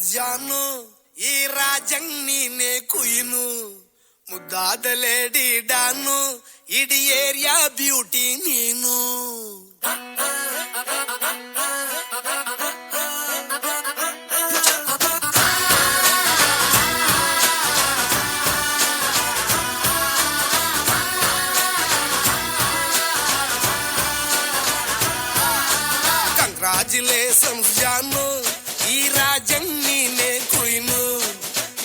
ಜಾನು ಈ ರಾಜಂಗ್ ನೀನೆ ಕುಯ್ನು ಮುದ್ದಾದ ಲೇಡಿ ಡಾನು ಇಡೀ ಏರಿಯಾ ಬ್ಯೂಟಿ ನೀನು ಕಂಗ್ರಾಚುಲೇಷನ್ಸ್ ಜಾನು ಈ ರಾಜಂಗ್ ನೀನೆ ಕುಯ್ನು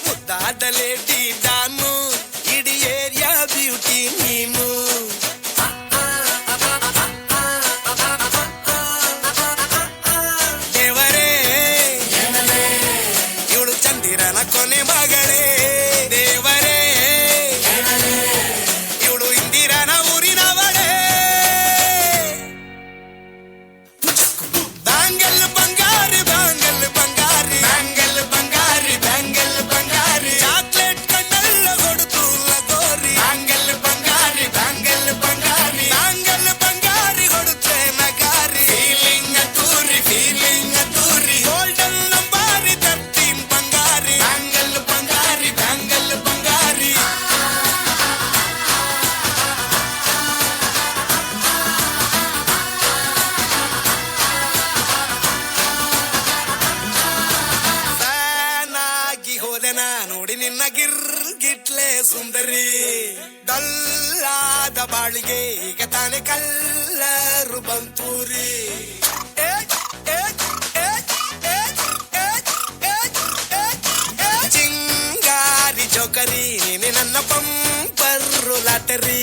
ಮುದ್ದಾದ ಲೇಡಿ ಡಾನು ಇಡೀ ಏರಿಯಾ ಬ್ಯೂಟಿ ನೀನು ದೇವರೇ ಇವಳು ಚಂದಿರನ ಕೊನೆ ಮಗಳೇ ದೇವರೇ ಇವಳು ಇಂದಿರನ ಊರಿನವಳೇ ಬ್ಯಾಂಗಲ್ ಬಂಗಾರಿ ಬ್ಯಾಂಗಲ್ ಬಂಗಾರಿ ಬ್ಯಾಂಗಲ್ ಬಂಗಾರಿ ಬ್ಯಾಂಗಲ್ ಬಂಗಾರಿ ಚಾಕ್ಲೇಟ್ ಕಣ್ಣೆಲ್ಲ ಕೊಡುತ್ತು ಲಗೋರಿ ಬ್ಯಾಂಗಲ್ ಬಂಗಾರಿ ಬ್ಯಾಂಗಲ್ ಬಂಗಾರಿ ಬ್ಯಾಂಗಲ್ ಬಂಗಾರಿ ಕೊಡುತ್ತೆ ನಗಾರಿ ಫೀಲಿಂಗ್ ತೂರಿ ಗೋಲ್ಡನ್ ನಂಬಾರಿ 13 ಬಂಗಾರಿ ಬ್ಯಾಂಗಲ್ ಬಂಗಾರಿ ಬ್ಯಾಂಗಲ್ ಬಂಗಾರಿ ಫ್ಯಾನಾಗಿ ಹೋದೆನ ನೋಡಿ ನಿನ್ನ ಗಿರ್ಗಿಟ್ಲೆ ಸುಂದರಿ ಡಲ್ಲಾದ ಬಾಳಿಗೆ ಈಗ ತಾನೆ ಕಲ್ಲರು ಬಂತೂರಿ ಚಿಂಗಾರಿ ಚೌಕರಿ ನೀನೆ ನನ್ನ ಪಂಪರು ಲಾಟರಿ